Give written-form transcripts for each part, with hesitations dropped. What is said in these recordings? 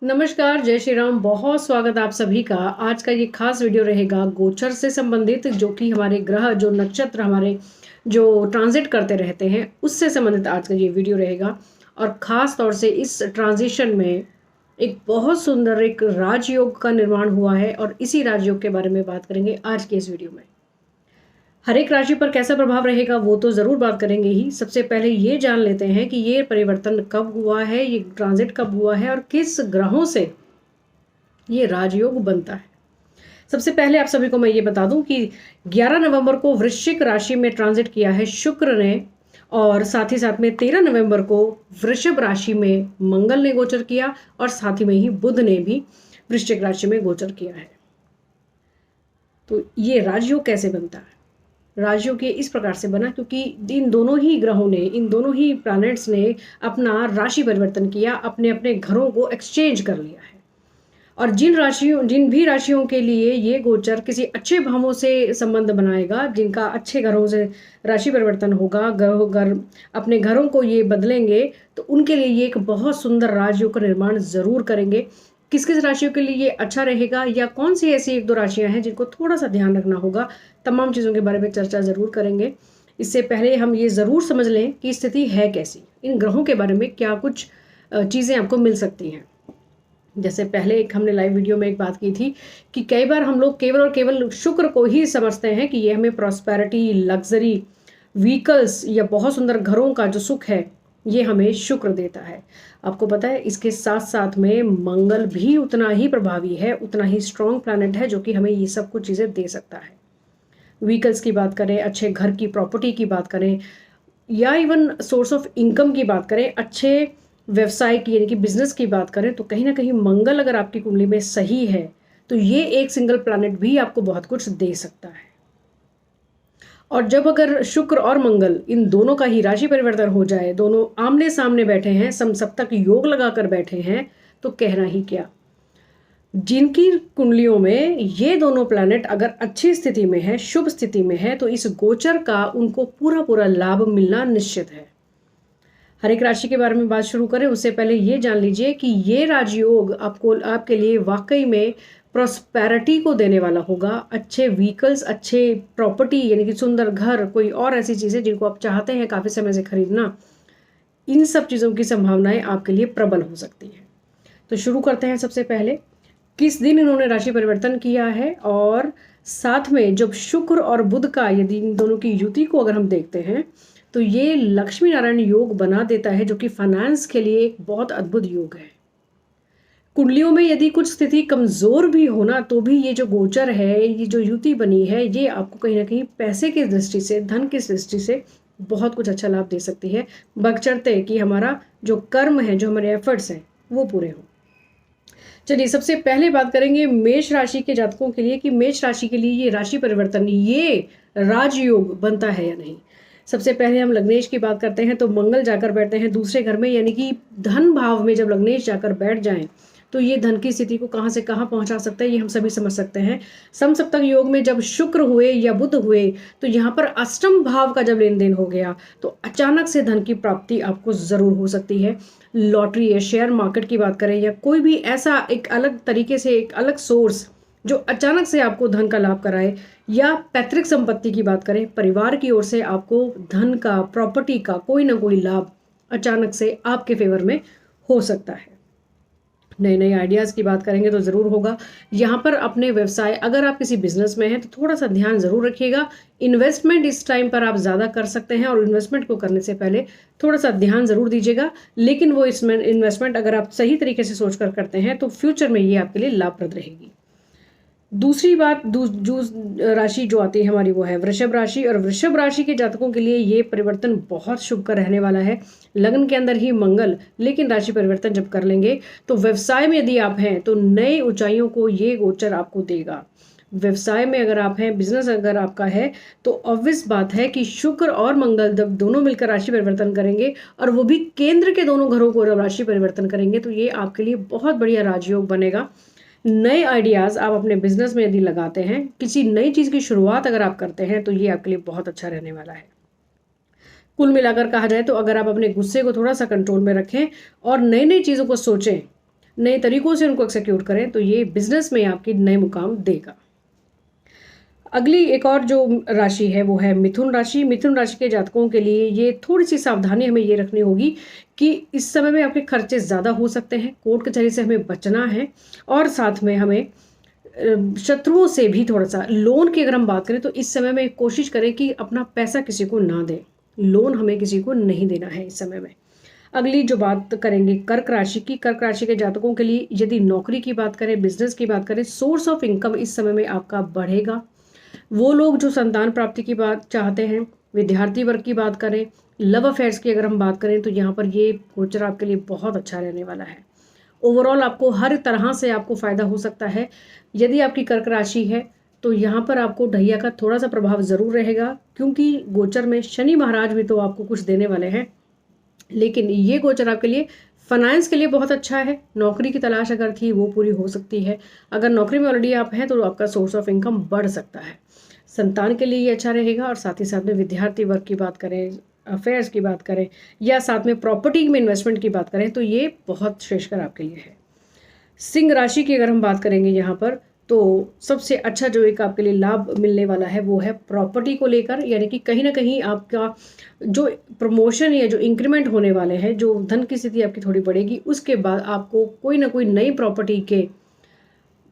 नमस्कार, जय श्री राम। बहुत स्वागत आप सभी का। आज का ये खास वीडियो रहेगा गोचर से संबंधित, जो कि हमारे ग्रह, जो नक्षत्र हमारे जो ट्रांजिट करते रहते हैं, उससे संबंधित आज का ये वीडियो रहेगा। और ख़ास तौर से इस ट्रांजिशन में एक बहुत सुंदर एक राजयोग का निर्माण हुआ है और इसी राजयोग के बारे में बात करेंगे आज के इस वीडियो में। हर एक राशि पर कैसा प्रभाव रहेगा वो तो ज़रूर बात करेंगे ही। सबसे पहले ये जान लेते हैं कि ये परिवर्तन कब हुआ है, ये ट्रांजिट कब हुआ है और किस ग्रहों से ये राजयोग बनता है। सबसे पहले आप सभी को मैं ये बता दूं कि 11 नवंबर को वृश्चिक राशि में ट्रांजिट किया है शुक्र ने, और साथ ही साथ में 13 नवंबर को वृषभ राशि में मंगल ने गोचर किया और साथ ही में ही बुध ने भी वृश्चिक राशि में गोचर किया है। तो ये राजयोग कैसे बनता है? राजयोग ये इस प्रकार से बना क्योंकि इन दोनों ही ग्रहों ने, इन दोनों ही प्लैनेट्स ने अपना राशि परिवर्तन किया, अपने अपने घरों को एक्सचेंज कर लिया है। और जिन भी राशियों के लिए ये गोचर किसी अच्छे भावों से संबंध बनाएगा, जिनका अच्छे घरों से राशि परिवर्तन होगा, अपने घरों को ये बदलेंगे, तो उनके लिए ये एक बहुत सुंदर राजयोग का निर्माण जरूर करेंगे। किस किस राशियों के लिए ये अच्छा रहेगा या कौन सी ऐसी एक दो राशियां हैं जिनको थोड़ा सा ध्यान रखना होगा, तमाम चीज़ों के बारे में चर्चा जरूर करेंगे। इससे पहले हम ये ज़रूर समझ लें कि स्थिति है कैसी, इन ग्रहों के बारे में क्या कुछ चीज़ें आपको मिल सकती हैं। जैसे पहले एक हमने लाइव वीडियो में एक बात की थी कि कई बार हम लोग केवल और केवल शुक्र को ही समझते हैं कि ये हमें प्रॉस्पेरिटी, लग्जरी, व्हीकल्स या बहुत सुंदर घरों का जो सुख है ये हमें शुक्र देता है। आपको पता है इसके साथ साथ में मंगल भी उतना ही प्रभावी है, उतना ही स्ट्रॉन्ग प्लैनेट है, जो कि हमें ये सब कुछ चीज़ें दे सकता है। व्हीकल्स की बात करें, अच्छे घर की प्रॉपर्टी की बात करें, या इवन सोर्स ऑफ इनकम की बात करें, अच्छे व्यवसाय की यानी कि बिजनेस की बात करें, तो कहीं ना कहीं मंगल अगर आपकी कुंडली में सही है तो ये एक सिंगल प्लैनेट भी आपको बहुत कुछ दे सकता है। और जब अगर शुक्र और मंगल इन दोनों का ही राशि परिवर्तन हो जाए, दोनों आमने सामने बैठे हैं, समसप्तक योग लगाकर बैठे हैं, तो कहना ही क्या। जिनकी कुंडलियों में ये दोनों प्लैनेट अगर अच्छी स्थिति में है, शुभ स्थिति में है, तो इस गोचर का उनको पूरा पूरा लाभ मिलना निश्चित है। हर एक राशि के बारे में बात शुरू करें उससे पहले ये जान लीजिए कि ये राजयोग आपके लिए वाकई में प्रॉस्पेरिटी को देने वाला होगा। अच्छे व्हीकल्स, अच्छे प्रॉपर्टी यानी कि सुंदर घर, कोई और ऐसी चीज़ें जिनको आप चाहते हैं काफ़ी समय से खरीदना, इन सब चीज़ों की संभावनाएं आपके लिए प्रबल हो सकती हैं। तो शुरू करते हैं। सबसे पहले किस दिन इन्होंने राशि परिवर्तन किया है, और साथ में जब शुक्र और बुध का, यदि इन दोनों की युति को अगर हम देखते हैं तो ये लक्ष्मी नारायण योग बना देता है, जो कि फाइनेंस के लिए एक बहुत अद्भुत योग है। कुंडलियों में यदि कुछ स्थिति कमजोर भी होना, तो भी ये जो गोचर है, ये जो युति बनी है, ये आपको कहीं ना कहीं पैसे की दृष्टि से, धन की दृष्टि से बहुत कुछ अच्छा लाभ दे सकती है, बशर्ते कि हमारा जो कर्म है, जो हमारे एफर्ट्स हैं, वो पूरे हों। चलिए सबसे पहले बात करेंगे मेष राशि के जातकों के लिए कि मेष राशि के लिए ये राशि परिवर्तन, ये राजयोग बनता है या नहीं। सबसे पहले हम लग्नेश की बात करते हैं तो मंगल जाकर बैठते हैं दूसरे घर में, यानी कि धन भाव में जब लग्नेश जाकर बैठ जाएं तो ये धन की स्थिति को कहां से कहां पहुंचा सकता है, ये हम सभी समझ सकते हैं। समसप्तक योग में जब शुक्र हुए या बुध हुए, तो यहाँ पर अष्टम भाव का जब लेन देन हो गया, तो अचानक से धन की प्राप्ति आपको जरूर हो सकती है। लॉटरी या शेयर मार्केट की बात करें, या कोई भी ऐसा एक अलग तरीके से एक अलग सोर्स जो अचानक से आपको धन का लाभ कराए, या पैतृक संपत्ति की बात करें, परिवार की ओर से आपको धन का, प्रॉपर्टी का कोई ना कोई लाभ अचानक से आपके फेवर में हो सकता है। नए नए आइडियाज़ की बात करेंगे तो ज़रूर होगा। यहाँ पर अपने व्यवसाय, अगर आप किसी बिजनेस में हैं तो थोड़ा सा ध्यान ज़रूर रखिएगा। इन्वेस्टमेंट इस टाइम पर आप ज़्यादा कर सकते हैं, और इन्वेस्टमेंट को करने से पहले थोड़ा सा ध्यान ज़रूर दीजिएगा। लेकिन वो इसमें इन्वेस्टमेंट अगर आप सही तरीके से सोच कर करते हैं तो फ्यूचर में ये आपके लिए लाभप्रद रहेगी। दूसरी बात, राशि जो आती है हमारी, वो है वृषभ राशि। और वृषभ राशि के जातकों के लिए ये परिवर्तन बहुत शुभ का रहने वाला है। लग्न के अंदर ही मंगल, लेकिन राशि परिवर्तन जब कर लेंगे तो व्यवसाय में यदि आप हैं तो नई ऊंचाइयों को ये गोचर आपको देगा। व्यवसाय में अगर आप हैं, बिजनेस अगर आपका है, तो ऑब्वियस बात है कि शुक्र और मंगल जब दोनों मिलकर राशि परिवर्तन करेंगे, और वो भी केंद्र के दोनों घरों को जब राशि परिवर्तन करेंगे, तो ये आपके लिए बहुत बढ़िया राजयोग बनेगा। नए आइडियाज़ आप अपने बिजनेस में यदि लगाते हैं, किसी नई चीज़ की शुरुआत अगर आप करते हैं, तो ये आपके लिए बहुत अच्छा रहने वाला है। कुल मिलाकर कहा जाए तो अगर आप अपने गुस्से को थोड़ा सा कंट्रोल में रखें और नई नई चीज़ों को सोचें, नए तरीकों से उनको एक्सिक्यूट करें तो ये बिजनेस में आपकी नए मुकाम देगा। अगली एक और जो राशि है वो है मिथुन राशि। मिथुन राशि के जातकों के लिए ये थोड़ी सी सावधानी हमें ये रखनी होगी कि इस समय में आपके खर्चे ज़्यादा हो सकते हैं, कोर्ट कचहरी से हमें बचना है और साथ में हमें शत्रुओं से भी थोड़ा सा। लोन की अगर हम बात करें तो इस समय में कोशिश करें कि अपना पैसा किसी को ना दें, लोन हमें किसी को नहीं देना है इस समय में। अगली जो बात करेंगे कर्क राशि की, कर्क राशि के जातकों के लिए यदि नौकरी की बात करें, बिजनेस की बात करें, सोर्स ऑफ इनकम इस समय में आपका बढ़ेगा। वो लोग जो संतान प्राप्ति की बात चाहते हैं, विद्यार्थी वर्ग की बात करें, लव अफेयर्स की अगर हम बात करें तो यहाँ पर ये गोचर आपके लिए बहुत अच्छा रहने वाला है। ओवरऑल आपको हर तरह से आपको फायदा हो सकता है। यदि आपकी कर्क राशि है तो यहाँ पर आपको ढैया का थोड़ा सा प्रभाव जरूर रहेगा, क्योंकि गोचर में शनि महाराज भी तो आपको कुछ देने वाले हैं। लेकिन ये गोचर आपके लिए फाइनेंस के लिए बहुत अच्छा है। नौकरी की तलाश अगर थी वो पूरी हो सकती है। अगर नौकरी में ऑलरेडी आप हैं तो आपका सोर्स ऑफ इनकम बढ़ सकता है। संतान के लिए ये अच्छा रहेगा और साथ ही साथ में विद्यार्थी वर्ग की बात करें, अफेयर्स की बात करें या साथ में प्रॉपर्टी में इन्वेस्टमेंट की बात करें तो ये बहुत श्रेष्ठकर आपके लिए है। सिंह राशि की अगर हम बात करेंगे यहाँ पर तो सबसे अच्छा जो एक आपके लिए लाभ मिलने वाला है वो है प्रॉपर्टी को लेकर, यानी कि कहीं ना कहीं आपका जो प्रमोशन या जो इंक्रीमेंट होने वाले हैं, जो धन की स्थिति आपकी थोड़ी बढ़ेगी, उसके बाद आपको कोई ना कोई नई प्रॉपर्टी के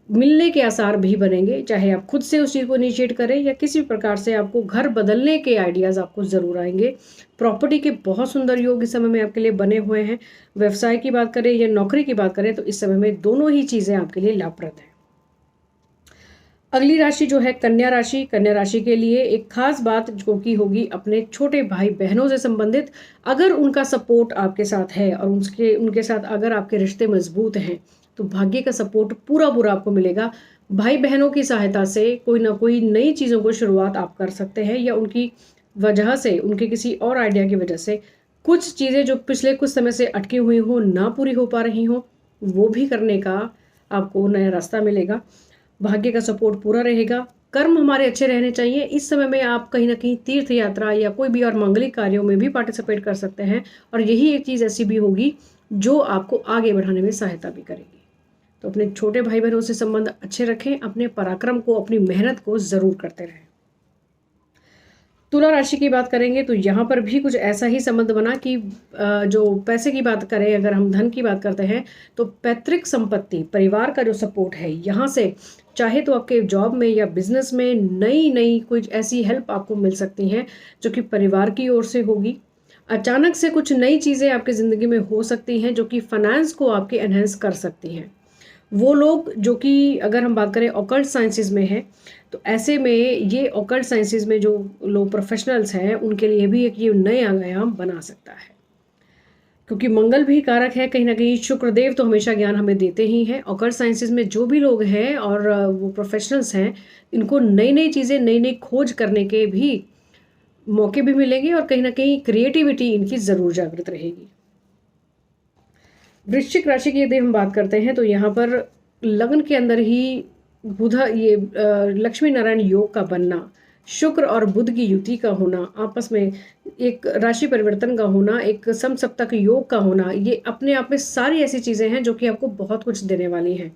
मिलने के आसार भी बनेंगे। चाहे आप खुद से उस चीज़ को इनिशिएट करें या किसी भी प्रकार से आपको घर बदलने के आइडियाज़ आपको ज़रूर आएंगे। प्रॉपर्टी के बहुत सुंदर योग इस समय में आपके लिए बने हुए हैं। व्यवसाय की बात करें या नौकरी की बात करें तो इस समय में दोनों ही चीज़ें आपके लिए लाभप्रद हैं। अगली राशि जो है कन्या राशि। कन्या राशि के लिए एक खास बात जो की होगी अपने छोटे भाई बहनों से संबंधित। अगर उनका सपोर्ट आपके साथ है और उनके साथ अगर आपके रिश्ते मजबूत हैं तो भाग्य का सपोर्ट पूरा पूरा आपको मिलेगा। भाई बहनों की सहायता से कोई ना कोई नई चीज़ों को शुरुआत आप कर सकते हैं, या उनकी वजह से, उनके किसी और आइडिया की वजह से कुछ चीज़ें जो पिछले कुछ समय से अटकी हुई हों, ना पूरी हो पा रही हों, वो भी करने का आपको नया रास्ता मिलेगा। भाग्य का सपोर्ट पूरा रहेगा। कर्म हमारे अच्छे रहने चाहिए। इस समय में आप कहीं ना कहीं तीर्थ यात्रा या कोई भी और मांगलिक कार्यों में भी पार्टिसिपेट कर सकते हैं और यही एक चीज़ ऐसी भी होगी जो आपको आगे बढ़ाने में सहायता भी करेगी। तो अपने छोटे भाई बहनों से संबंध अच्छे रखें, अपने पराक्रम को, अपनी मेहनत को जरूर करते रहें। तुला राशि की बात करेंगे तो यहाँ पर भी कुछ ऐसा ही संबंध बना कि जो पैसे की बात करें, अगर हम धन की बात करते हैं तो पैतृक संपत्ति, परिवार का जो सपोर्ट है, यहाँ से चाहे तो आपके जॉब में या बिजनेस में नई नई कुछ ऐसी हेल्प आपको मिल सकती हैं जो कि परिवार की ओर से होगी। अचानक से कुछ नई चीज़ें आपकी ज़िंदगी में हो सकती हैं जो कि फाइनेंस को आपके एनहेंस कर सकती हैं। वो लोग जो कि अगर हम बात करें ऑकल्ट साइंसेज में है तो ऐसे में ये ऑकल्ट साइंसेज में जो लोग प्रोफेशनल्स हैं उनके लिए भी एक ये नए आयाम बना सकता है, क्योंकि मंगल भी कारक है। कहीं ना कहीं शुक्रदेव तो हमेशा ज्ञान हमें देते ही हैं। ऑकल्ट साइंसेज में जो भी लोग हैं और वो प्रोफेशनल्स हैं, इनको नई नई चीज़ें, नई नई खोज करने के भी मौके भी मिलेंगे और कहीं ना कहीं क्रिएटिविटी इनकी ज़रूर जागृत रहेगी। वृश्चिक राशि की यदि हम बात करते हैं तो यहाँ पर लगन के अंदर ही बुध, ये लक्ष्मी नारायण योग का बनना, शुक्र और बुध की युति का होना, आपस में एक राशि परिवर्तन का होना, एक समसप्तक योग का होना, ये अपने आप में सारी ऐसी चीज़ें हैं जो कि आपको बहुत कुछ देने वाली हैं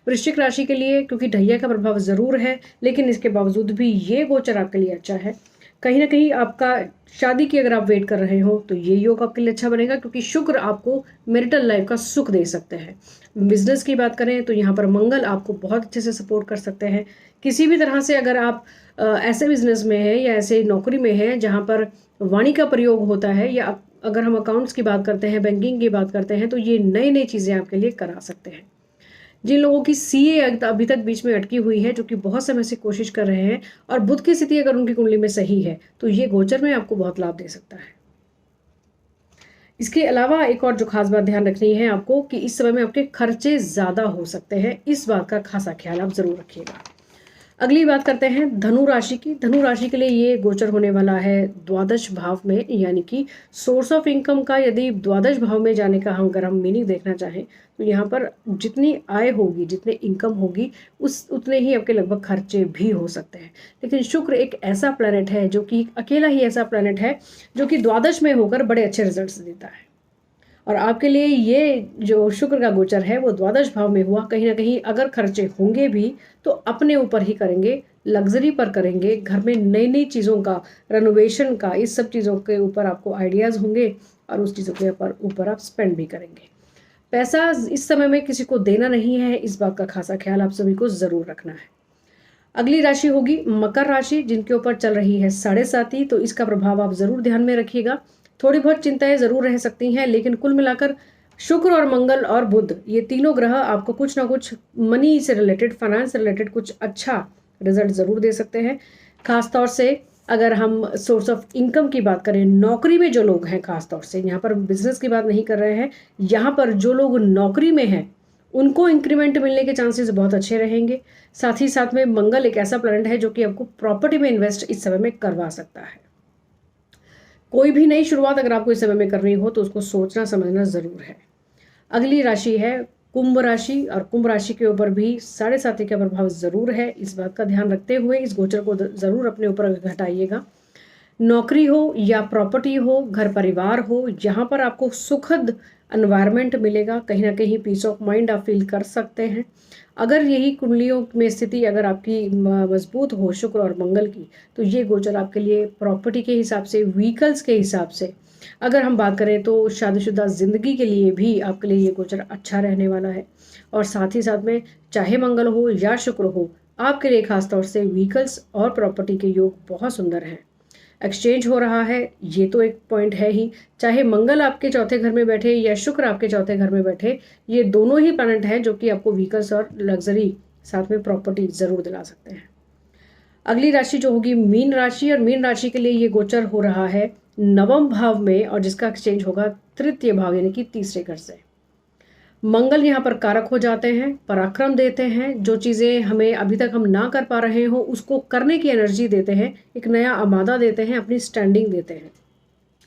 वृश्चिक राशि के लिए। क्योंकि ढैया का प्रभाव ज़रूर है लेकिन इसके बावजूद भी ये गोचर आपके लिए अच्छा है। कहीं ना कहीं आपका शादी की अगर आप वेट कर रहे हो तो ये योग आपके लिए अच्छा बनेगा, क्योंकि शुक्र आपको मैरिटल लाइफ का सुख दे सकते हैं। बिजनेस की बात करें तो यहाँ पर मंगल आपको बहुत अच्छे से सपोर्ट कर सकते हैं। किसी भी तरह से अगर आप ऐसे बिजनेस में हैं या ऐसे नौकरी में हैं जहाँ पर वाणी का प्रयोग होता है, या अगर हम अकाउंट्स की बात करते हैं, बैंकिंग की बात करते हैं, तो ये नई नई चीज़ें आपके लिए करा सकते हैं। जिन लोगों की सीए अभी तक बीच में अटकी हुई है, जो कि बहुत समय से कोशिश कर रहे हैं, और बुध की स्थिति अगर उनकी कुंडली में सही है तो ये गोचर में आपको बहुत लाभ दे सकता है। इसके अलावा एक और जो खास बात ध्यान रखनी है आपको कि इस समय में आपके खर्चे ज़्यादा हो सकते हैं, इस बात का खासा ख्याल आप ज़रूर रखिएगा। अगली बात करते हैं धनु राशि की। धनु राशि के लिए ये गोचर होने वाला है द्वादश भाव में, यानी कि सोर्स ऑफ इनकम का यदि द्वादश भाव में जाने का अगर हम मीनिंग देखना चाहें तो यहाँ पर जितनी आय होगी, जितने इनकम होगी, उतने ही आपके लगभग खर्चे भी हो सकते हैं। लेकिन शुक्र एक ऐसा प्लैनेट है जो कि अकेला ही ऐसा प्लैनेट है जो कि द्वादश में होकर बड़े अच्छे रिजल्ट्स देता है और आपके लिए ये जो शुक्र का गोचर है वो द्वादश भाव में हुआ, कहीं ना कहीं अगर खर्चे होंगे भी तो अपने ऊपर ही करेंगे, लग्जरी पर करेंगे, घर में नई नई चीज़ों का, रेनोवेशन का, इस सब चीज़ों के ऊपर आपको आइडियाज़ होंगे और उस चीज़ों के ऊपर आप स्पेंड भी करेंगे। पैसा इस समय में किसी को देना नहीं है, इस बात का खासा ख्याल आप सभी को ज़रूर रखना है। अगली राशि होगी मकर राशि, जिनके ऊपर चल रही है 7.5, तो इसका प्रभाव आप ज़रूर ध्यान में रखिएगा। थोड़ी बहुत चिंताएं ज़रूर रह सकती हैं, लेकिन कुल मिलाकर शुक्र और मंगल और बुध, ये तीनों ग्रह आपको कुछ ना कुछ मनी से रिलेटेड, फाइनेंस से रिलेटेड कुछ अच्छा रिजल्ट ज़रूर दे सकते हैं। खासतौर से अगर हम सोर्स ऑफ इनकम की बात करें, नौकरी में जो लोग हैं, खासतौर से यहाँ पर बिजनेस की बात नहीं कर रहे हैं, यहाँ पर जो लोग नौकरी में हैं उनको इंक्रीमेंट मिलने के चांसेस बहुत अच्छे रहेंगे। साथ ही साथ में मंगल एक ऐसा प्लैनेट है जो कि आपको प्रॉपर्टी में इन्वेस्ट इस समय में करवा सकता है। कोई भी नई शुरुआत अगर आपको इस समय में करनी हो तो उसको सोचना समझना ज़रूर है। अगली राशि है कुंभ राशि, और कुंभ राशि के ऊपर भी 7.5 का प्रभाव ज़रूर है। इस बात का ध्यान रखते हुए इस गोचर को ज़रूर अपने ऊपर घटाइएगा। नौकरी हो या प्रॉपर्टी हो, घर परिवार हो, यहाँ पर आपको सुखद एनवायरनमेंट मिलेगा, कहीं ना कहीं पीस ऑफ माइंड आप फील कर सकते हैं। अगर यही कुंडलियों में स्थिति अगर आपकी मजबूत हो शुक्र और मंगल की, तो ये गोचर आपके लिए प्रॉपर्टी के हिसाब से, व्हीकल्स के हिसाब से, अगर हम बात करें तो शादीशुदा ज़िंदगी के लिए भी आपके लिए ये गोचर अच्छा रहने वाला है। और साथ ही साथ में चाहे मंगल हो या शुक्र हो, आपके लिए खासतौर से व्हीकल्स और प्रॉपर्टी के योग बहुत सुंदर हैं। एक्सचेंज हो रहा है, ये तो एक पॉइंट है ही। चाहे मंगल आपके चौथे घर में बैठे या शुक्र आपके चौथे घर में बैठे, ये दोनों ही प्लैनेट हैं जो कि आपको व्हीकल्स और लग्जरी, साथ में प्रॉपर्टी ज़रूर दिला सकते हैं। अगली राशि जो होगी मीन राशि, और मीन राशि के लिए ये गोचर हो रहा है नवम भाव में, और जिसका एक्सचेंज होगा तृतीय भाव यानी कि तीसरे घर से। मंगल यहाँ पर कारक हो जाते हैं, पराक्रम देते हैं, जो चीज़ें हमें अभी तक हम ना कर पा रहे हो उसको करने की एनर्जी देते हैं, एक नया आमादा देते हैं, अपनी स्टैंडिंग देते हैं।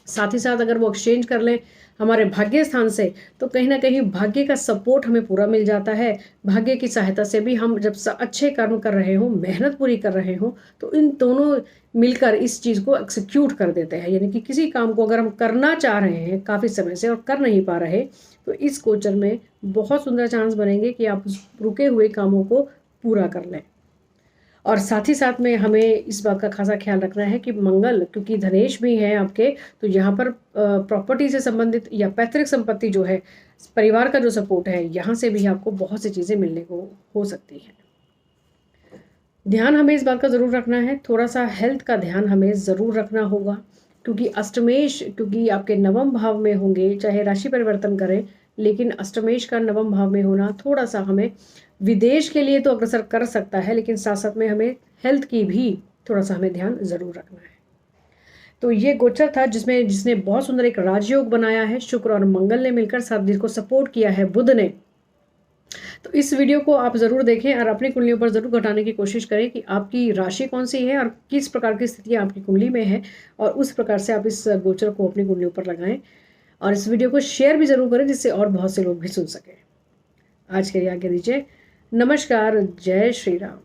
साथ ही साथ अगर वो एक्सचेंज कर लें हमारे भाग्य स्थान से, तो कहीं ना कहीं भाग्य का सपोर्ट हमें पूरा मिल जाता है। भाग्य की सहायता से भी हम जब अच्छे कर्म कर रहे हों, मेहनत पूरी कर रहे हों, तो इन दोनों मिलकर इस चीज़ को एक्सिक्यूट कर देते हैं। यानी कि किसी काम को अगर हम करना चाह रहे हैं काफ़ी समय से और कर नहीं पा रहे, तो इस गोचर में बहुत सुंदर चांस बनेंगे कि आप रुके हुए कामों को पूरा कर लें। और साथ ही साथ में हमें इस बात का खासा ख्याल रखना है कि मंगल क्योंकि धनेश भी हैं आपके, तो यहाँ पर प्रॉपर्टी से संबंधित या पैतृक संपत्ति जो है, परिवार का जो सपोर्ट है, यहाँ से भी आपको बहुत सी चीज़ें मिलने को हो सकती हैं। ध्यान हमें इस बात का ज़रूर रखना है, थोड़ा सा हेल्थ का ध्यान हमें ज़रूर रखना होगा, क्योंकि अष्टमेश क्योंकि आपके नवम भाव में होंगे, चाहे राशि परिवर्तन करें, लेकिन अष्टमेश का नवम भाव में होना थोड़ा सा हमें विदेश के लिए तो अग्रसर कर सकता है, लेकिन साथ साथ में हमें हेल्थ की भी थोड़ा सा हमें ध्यान ज़रूर रखना है। तो ये गोचर था जिसने बहुत सुंदर एक राजयोग बनाया है, शुक्र और मंगल ने मिलकर, साथ जिसको सपोर्ट किया है बुध ने। तो इस वीडियो को आप ज़रूर देखें और अपनी कुंडलियों पर ज़रूर घटाने की कोशिश करें कि आपकी राशि कौन सी है और किस प्रकार की स्थितियाँ आपकी कुंडली में है, और उस प्रकार से आप इस गोचर को अपनी कुंडलियों पर लगाएं। और इस वीडियो को शेयर भी ज़रूर करें जिससे और बहुत से लोग भी सुन सकें। आज के लिए आगे दीजिए। नमस्कार, जय श्री राम।